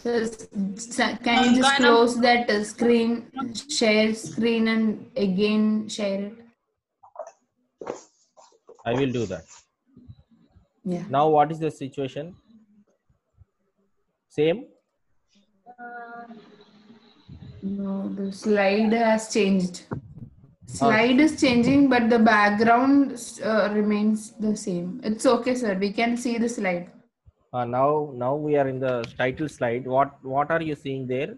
Can you Some just kind of close that screen, share screen, and again share it? I will do that. Yeah. Now what is the situation? Same? No, the slide has changed. Slide is changing, but the background remains the same. It's okay, sir. We can see the slide. Now we are in the title slide. What are you seeing there?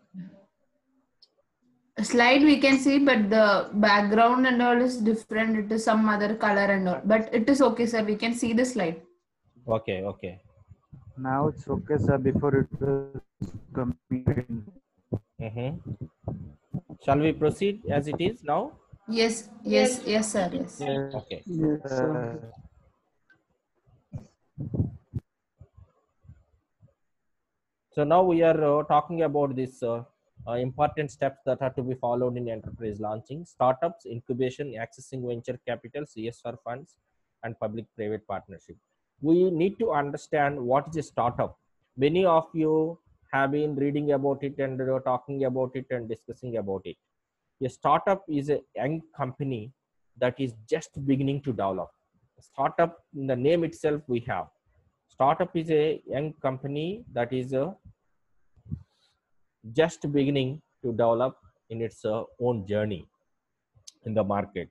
Slide we can see, but the background and all is different. It is some other color and all, but it is okay, sir. We can see the slide. Okay, okay. Now it's okay, sir. Before it was coming. Shall we proceed as it is now? Yes, yes, yes, sir. Yes. Yes, Okay. yes, sir. So now we are talking about this important steps that are to be followed in enterprise launching: startups, incubation, accessing venture capital, CSR funds, and public-private partnership. We need to understand what is a startup. Many of you have been reading about it and talking about it and discussing about it. A startup is a young company that is just beginning to develop. Startup, in the name itself, we have. Startup is a young company that is just beginning to develop in its own journey in the market.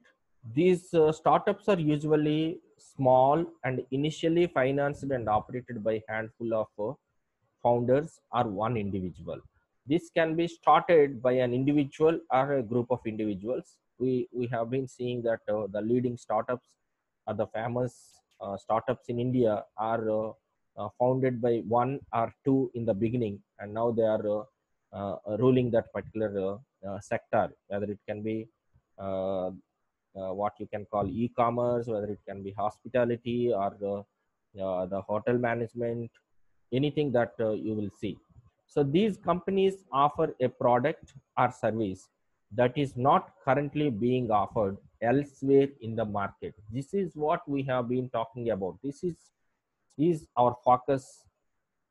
These startups are usually small and initially financed and operated by a handful of founders or one individual. This can be started by an individual or a group of individuals. We have been seeing that the leading startups or the famous startups in India are founded by one or two in the beginning, and now they are ruling that particular sector, whether it can be what you can call e-commerce, whether it can be hospitality or the hotel management, anything that you will see. So these companies offer a product or service that is not currently being offered elsewhere in the market. This is what we have been talking about. This is our focus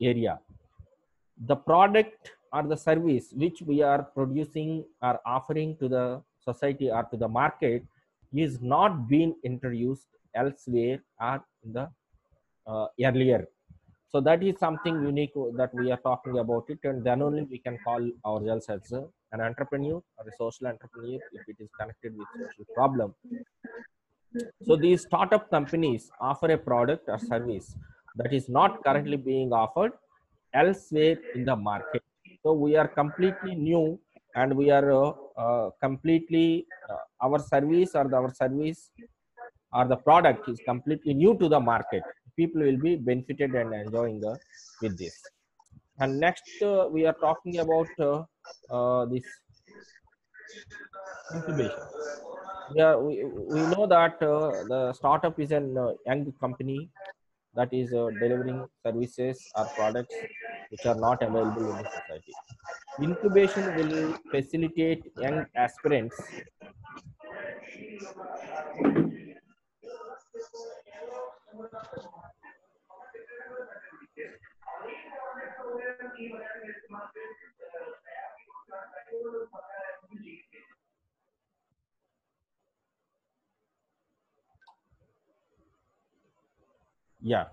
area. The product or the service which we are producing or offering to the society or to the market is not being introduced elsewhere or in the earlier. So that is something unique that we are talking about it, and then only we can call ourselves as an entrepreneur or a social entrepreneur if it is connected with social problem. So these startup companies offer a product or service that is not currently being offered elsewhere in the market. So we are completely new, and we are completely our service or the product is completely new to the market. People will be benefited and enjoying with this. And next we are talking about this incubation. We know that the startup is an young company that is delivering services or products which are not available in the society. Incubation will facilitate young aspirants yeah.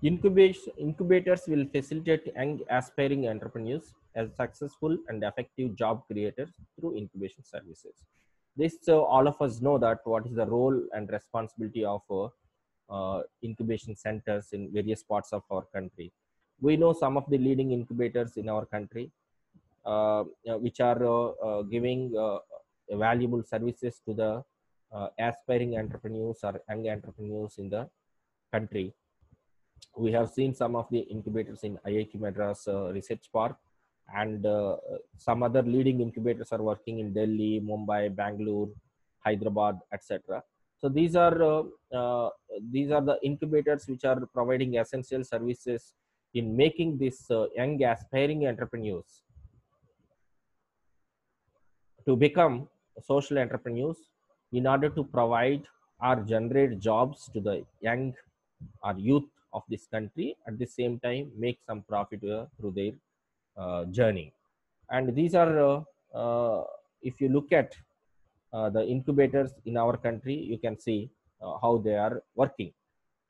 Incubators will facilitate young aspiring entrepreneurs as successful and effective job creators through incubation services. This all of us know that what is the role and responsibility of incubation centers in various parts of our country. We know some of the leading incubators in our country, which are giving valuable services to the aspiring entrepreneurs or young entrepreneurs in the country. We have seen some of the incubators in IIT Madras Research Park, and some other leading incubators are working in Delhi, Mumbai, Bangalore, Hyderabad, etc. So these are the incubators which are providing essential services in making these young aspiring entrepreneurs to become social entrepreneurs in order to provide or generate jobs to the young or youth of this country, at the same time make some profit through their journey. And these are if you look at the incubators in our country, you can see how they are working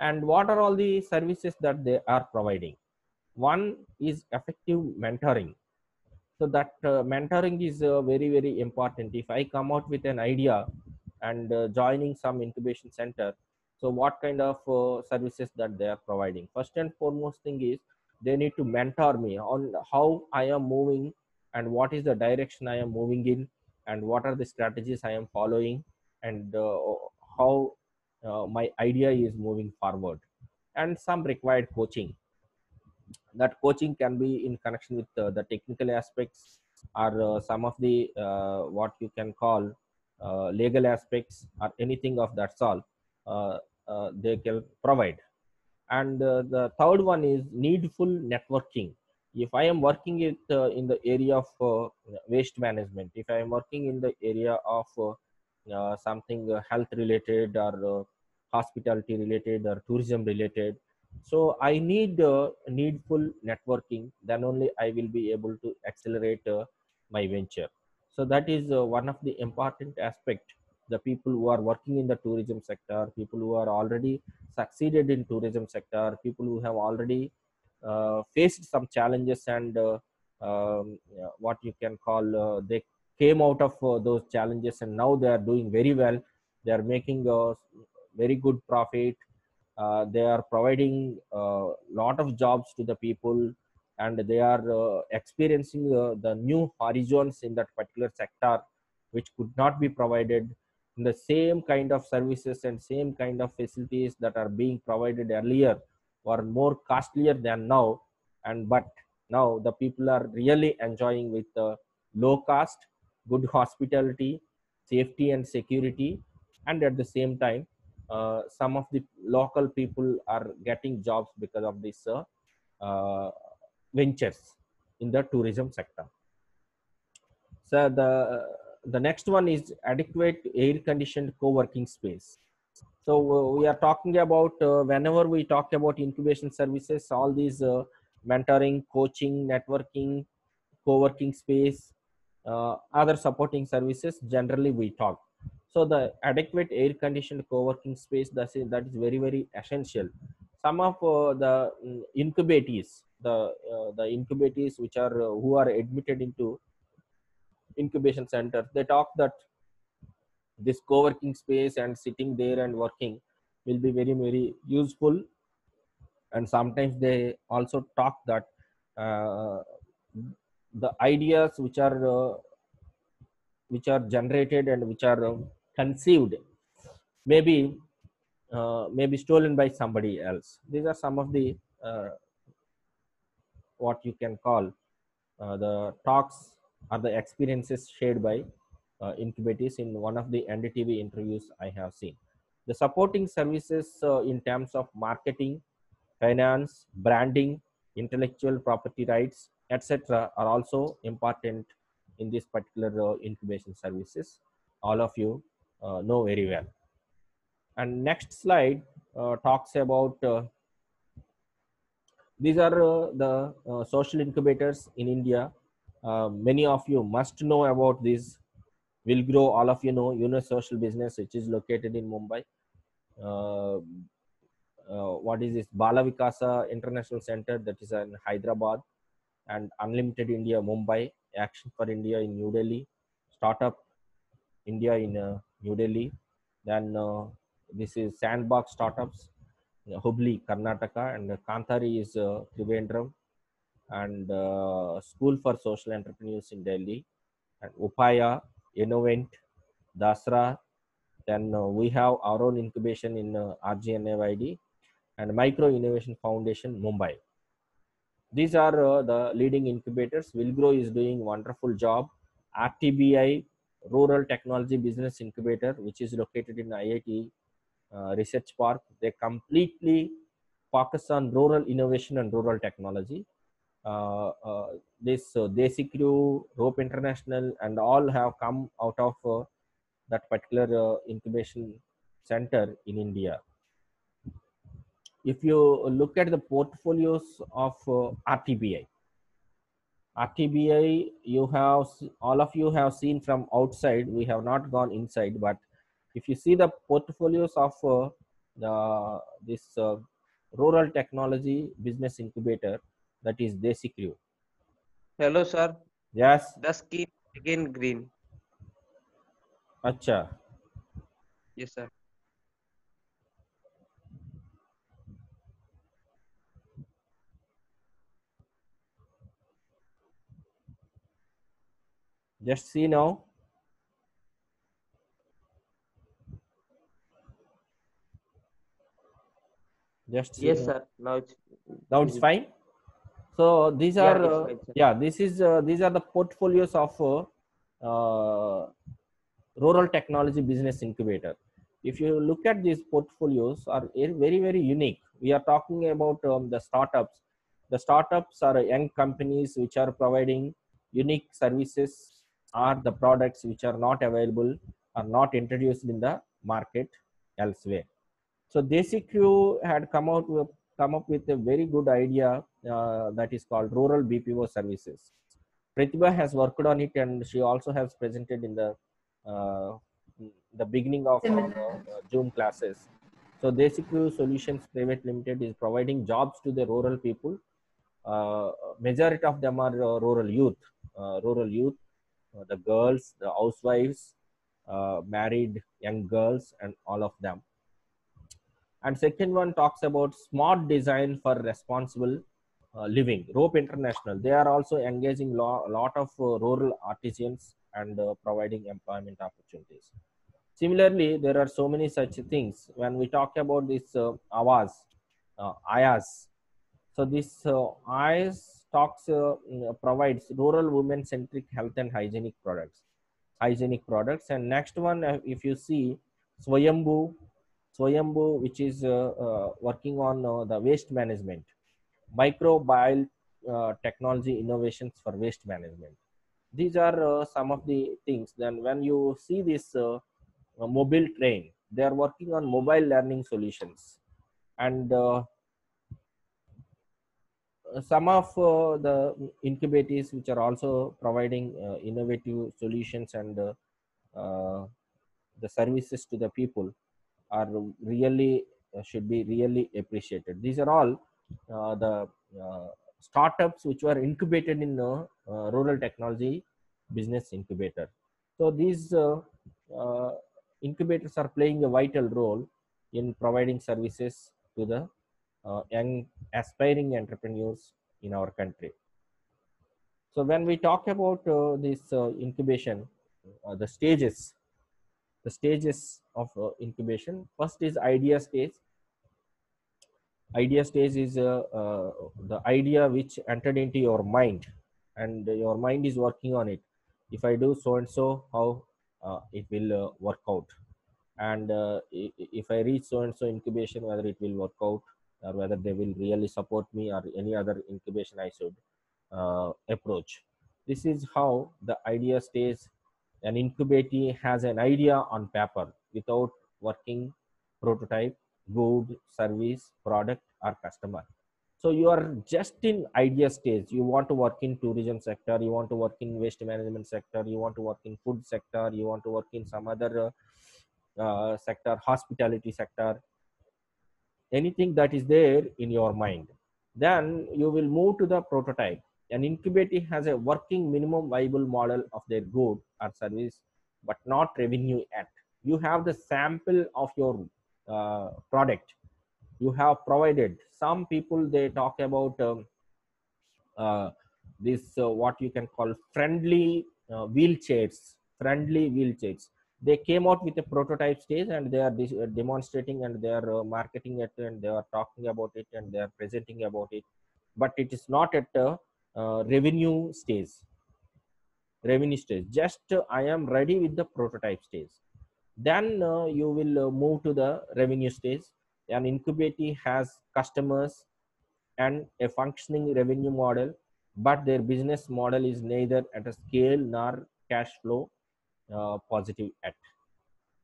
and what are all the services that they are providing. One is effective mentoring. So that mentoring is very important. If I come out with an idea and joining some incubation center, so what kind of services that they are providing? First and foremost thing is they need to mentor me on how I am moving and what is the direction I am moving in and what are the strategies I am following and how my idea is moving forward, and some required coaching. That coaching can be in connection with the technical aspects or some of the what you can call legal aspects or anything of that sort. uh, they can provide. And the third one is needful networking. If I am working in the area of waste management, if I am working in the area of something health related or hospitality related or tourism related, so I need needful networking, then only I will be able to accelerate my venture. So that is one of the important aspect. The people who are working in the tourism sector, people who are already succeeded in tourism sector, people who have already faced some challenges and yeah, what you can call they came out of those challenges and now they are doing very well. They are making a very good profit. They are providing a lot of jobs to the people, and they are experiencing the new horizons in that particular sector which could not be provided in the same kind of services and same kind of facilities that are being provided earlier or more costlier than now. And but now the people are really enjoying with low cost, good hospitality, safety and security, and at the same time some of the local people are getting jobs because of this uh, ventures in the tourism sector. So the next one is adequate air conditioned co-working space. So we are talking about whenever we talk about incubation services, all these mentoring, coaching, networking, co-working space, other supporting services, generally we talk. So the adequate air conditioned co-working space, that is very essential. Some of the incubatees, the incubatees which are who are admitted into incubation centers, they talk that this co-working space and sitting there and working will be very useful. And sometimes they also talk that uh, the ideas which are generated and which are conceived maybe maybe stolen by somebody else. These are some of the what you can call the talks or the experiences shared by incubators in one of the NDTV interviews I have seen. The supporting services in terms of marketing, finance, branding, intellectual property rights, etc., are also important in this particular incubation services. All of you know very well. And next slide talks about these are the social incubators in India. Many of you must know about this. Will Grow, all of you know, Social Business, which is located in Mumbai. Uh, what is this? Bala Vikasa International Center, that is in Hyderabad, and Unlimited India, Mumbai, Action for India in New Delhi, Startup India in New Delhi. Then this is Sandbox Startups, Hubli, Karnataka, and Kantari is Trivandrum, and School for Social Entrepreneurs in Delhi, and Upaya, Innovent, Dasra. Then we have our own incubation in RGNAYD and Micro Innovation Foundation, Mumbai. These are the leading incubators. Wilgrow is doing wonderful job. RTBI, Rural Technology Business Incubator, which is located in IIT Research Park, they completely focus on rural innovation and rural technology. This Desi Crew, Rope International, and all have come out of that particular incubation center in India. if you look at the portfolios of RTBI, RTBI, you have all of you have seen from outside. We have not gone inside, but if you see the portfolios of this rural technology business incubator, that is Desi Crew. Hello, sir. Yes, The skin again green. acha. Yes, sir. Just see now. Just see Yes, now. sir. Now it's Now it's visible. fine. So these Yeah, are it's fine, sir. yeah. These are the portfolios of rural technology business incubator. If you look at these portfolios, are very very unique. We are talking about the startups. The startups are young companies which are providing unique services or the products which are not available, are not introduced in the market elsewhere. So Desi Crew had come up with a very good idea that is called rural BPO services. Pratibha has worked on it, and she also has presented in uh, the beginning of our Similar. Zoom classes. So Desi Crew Solutions Private Limited is providing jobs to the rural people. Uh, Majority of them are rural youth, the girls, the housewives, married young girls, and all of them. And second one talks about smart design for responsible living. Rope International, they are also engaging a lot of rural artisans and providing employment opportunities. Similarly, there are so many such things. When we talk about this ayas, so this ayas talks provides rural women centric health and hygienic products. And next one, if you see Swayambhu, which is working on the waste management, microbial technology innovations for waste management. These are some of the things. Then when you see this mobile train, they are working on mobile learning solutions. And some of the incubators which are also providing innovative solutions and the services to the people are really should be really appreciated. These are all the uh, startups which were incubated in rural technology business incubator. So these uh, incubators are playing a vital role in providing services to the young aspiring entrepreneurs in our country. So when we talk about this incubation, the stages of incubation, first is idea stage. Idea stage is the idea which entered into your mind, and your mind is working on it. If I do so and so, how it will work out. And if I reach so and so incubation, whether it will work out or whether they will really support me or any other incubation I should approach. This is how the idea stays. An incubatee has an idea on paper without working prototype, good, service, product, or customer. So you are just in idea stage. You want to work in tourism sector, you want to work in waste management sector, you want to work in food sector, you want to work in some other sector, hospitality sector, anything that is there in your mind. Then you will move to the prototype. An incubator has a working minimum viable model of their good or service, but not revenue yet. You have the sample of your product. You have provided. Some people they talk about uh, this what you can call friendly wheelchairs. They came out with a prototype stage, and they are demonstrating, and they are marketing it, and they are talking about it, and they are presenting about it, but it is not at a revenue stage. Just I am ready with the prototype stage. Then you will move to the revenue stage. An incubator has customers and a functioning revenue model, but their business model is neither at a scale nor cash flow positive yet.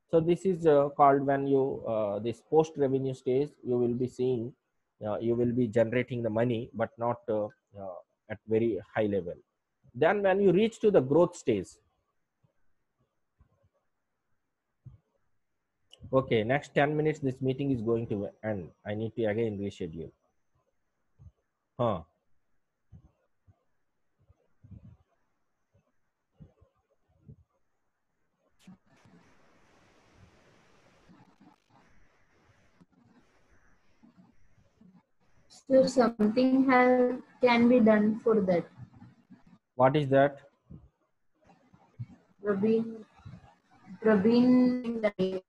So this is called, when you this post revenue stage, you will be seeing you will be generating the money, but not at very high level. Then when you reach to the growth stage, okay, next 10 minutes this meeting is going to end. I need to again reschedule. Huh. So something can be done for that. What is that? Praveen, Praveen?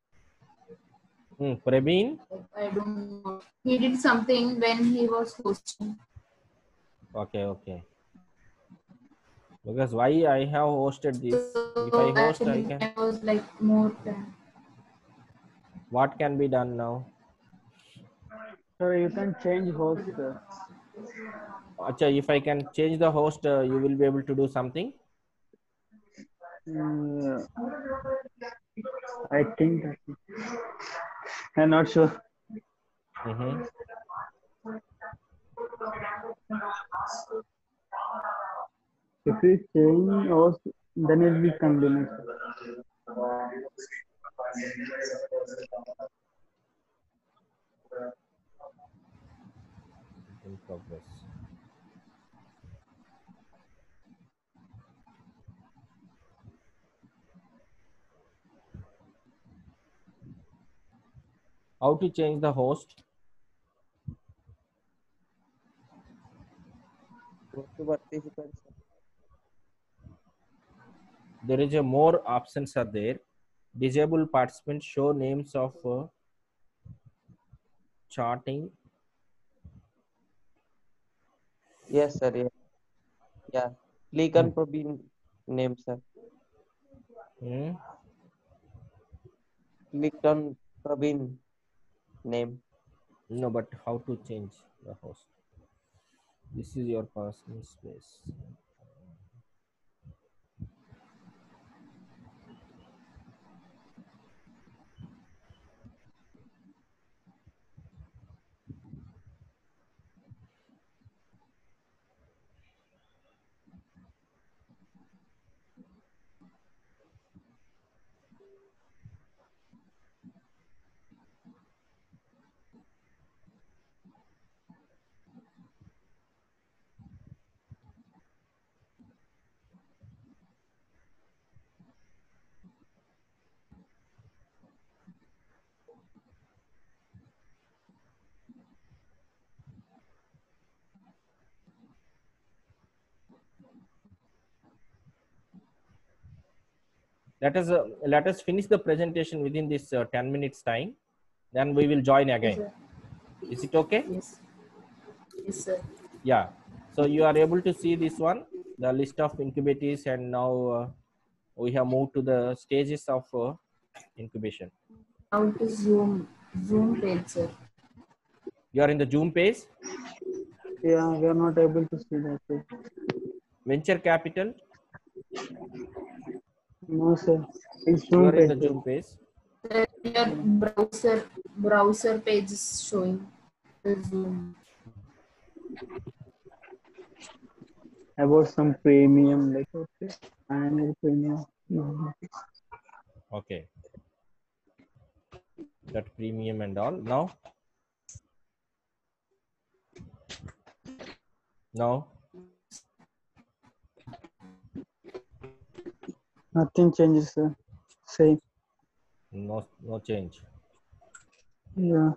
I don't know. He did something when he was hosting. Okay, okay. Because why I have hosted this? If I So host, I actually, can. I was like more than. What can be done now? Sir, you can change host. Acha, if I can change the host, you will be able to do something. Mm, I think that I'm not sure. Mm-hmm. If you change host, then it will continue. In progress. How to change the host? Go to participants. There is a more options are there. Disable participants, show names of charting. Yes, sir. Yeah. Yeah. Click on Praveen name, sir. Hmm. Click on Praveen name. No, but how to change the host? This is your personal space. Let us finish the presentation within this 10 minutes time. Then we will join Yes, again. sir. Is it okay? Yes. Yes, sir. Yeah. So you are able to see this one, the list of incubators, and now we have moved to the stages of incubation. How to Zoom page, sir. You are in the Zoom page. Yeah, we are not able to see that. Sir. Venture capital. No, sir. It's You Zoom are in page. the Zoom page. Sir, your browser page is showing the Zoom. About some premium, like okay, annual premium. No. Okay. That premium and all. Now. Nothing changes, sir. Same. No change. Yeah,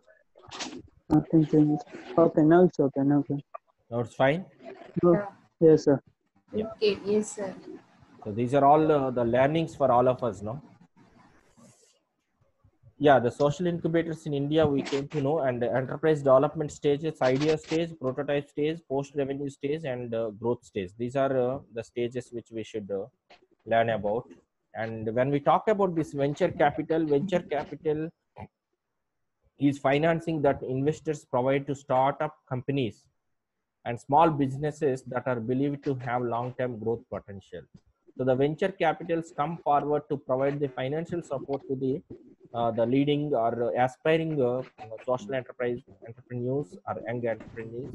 nothing changes. Okay, now it's okay. Now okay. Now it's fine. No. Yeah. Yes, sir. Yeah. Okay, yes, sir. So these are all the learnings for all of us, no? Yeah, the social incubators in India we came to know, and the enterprise development stages, idea stage, prototype stage, post revenue stage, and growth stage. These are the stages which we should learn about. And when we talk about this venture capital is financing that investors provide to start up companies and small businesses that are believed to have long-term growth potential. So the venture capitals come forward to provide the financial support to the the leading or aspiring social enterprise entrepreneurs or young entrepreneurs.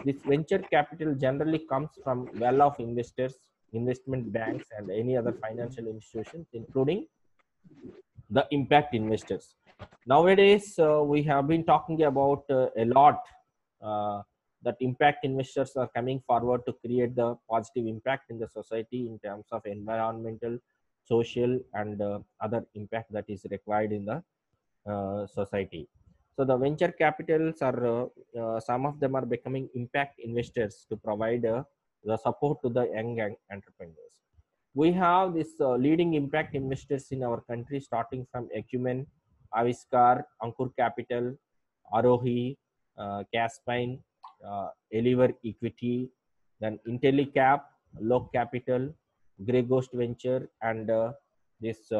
This venture capital generally comes from well-off investors, investment banks, and any other financial institutions, including the impact investors. Nowadays, we have been talking about a lot uh, that impact investors are coming forward to create the positive impact in the society in terms of environmental, social, and other impact that is required in the society. So the venture capitals are some of them are becoming impact investors to provide the support to the young entrepreneurs. We have this leading impact investors in our country, starting from Acumen, Aviskar, Ankur Capital, Arohi, Caspine, Eliver Equity, then IntelliCap, Lok Capital, Grey Ghost Venture, and this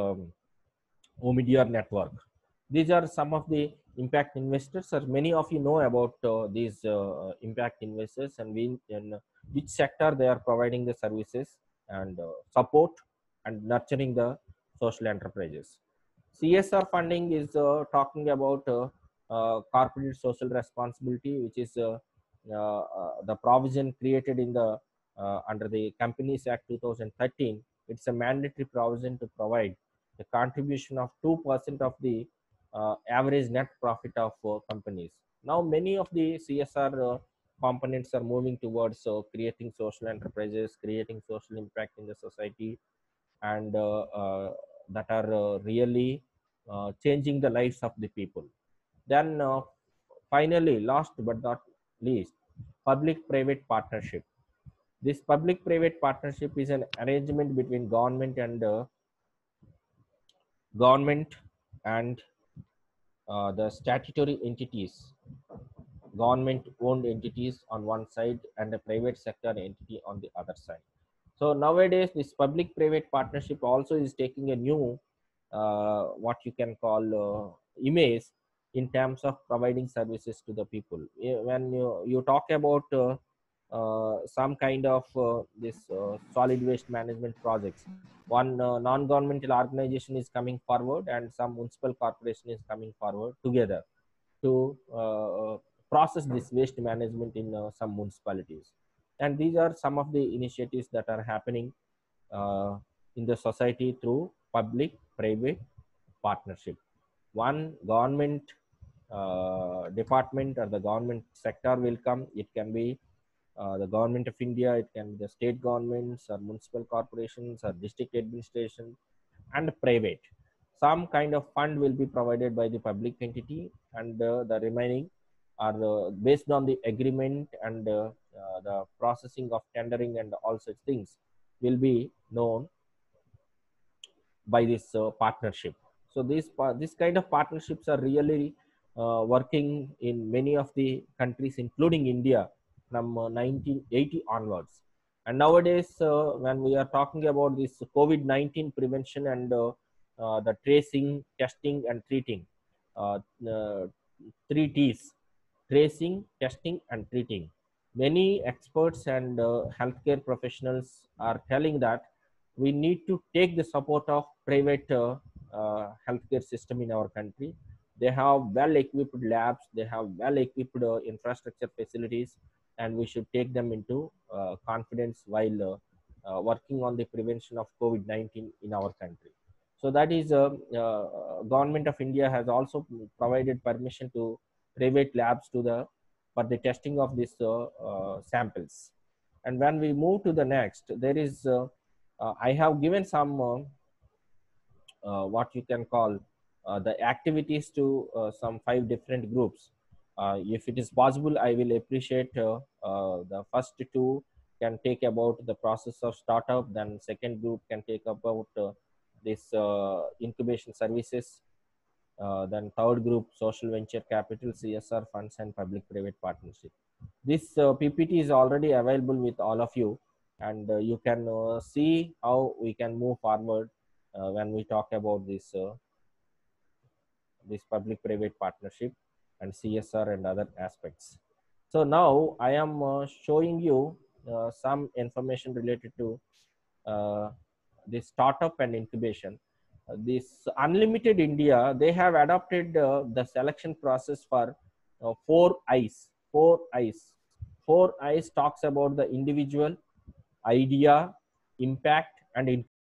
Omidyar Network. These are some of the impact investors. Or many of you know about these impact investors and in which sector they are providing the services and support and nurturing the social enterprises. CSR funding is talking about corporate social responsibility, which is the provision created in the under the Companies Act 2013. It's a mandatory provision to provide the contribution of 2% of the average net profit of companies. Now, many of the CSR components are moving towards creating social enterprises, creating social impact in the society, and that are really changing the lives of the people. Then, finally, last but not least, public-private partnership. This public-private partnership is an arrangement between government and the statutory entities, government owned entities on one side and a private sector entity on the other side. So nowadays this public private partnership also is taking a new what you can call image in terms of providing services to the people. When you talk about some kind of this solid waste management projects, one non-governmental organization is coming forward and some municipal corporation is coming forward together to process this waste management in some municipalities. And these are some of the initiatives that are happening uh, in the society through public private partnership. One government department or the government sector will come. It can be the government of India, it can be the state governments or municipal corporations or district administration, and private. Some kind of fund will be provided by the public entity, and the remaining are based on the agreement and the processing of tendering and all such things will be known by this partnership. So this kind of partnerships are really working in many of the countries, including India, from 1980 onwards. And nowadays, when we are talking about this COVID-19 prevention and the tracing, testing, and treating, uh, uh, three T's: tracing, testing, and treating. Many experts and healthcare professionals are telling that we need to take the support of private healthcare system in our country. They have well-equipped labs, they have well-equipped infrastructure facilities, and we should take them into confidence while working on the prevention of COVID-19 in our country. So that is government of India has also provided permission to private labs to the for the testing of these samples. And when we move to the next, there is I have given some what you can call the activities to some 5 different groups. If it is possible, I will appreciate the first two can take about the process of startup, then second group can take about this incubation services, then third group social venture capital, CSR funds, and public private partnership. This PPT is already available with all of you, and you can see how we can move forward when we talk about this public private partnership and CSR and other aspects. So now I am showing you some information related to this startup and incubation. this Unlimited India, they have adopted the selection process for 4 eyes. 4 eyes. 4 eyes talks about the individual, idea, impact, and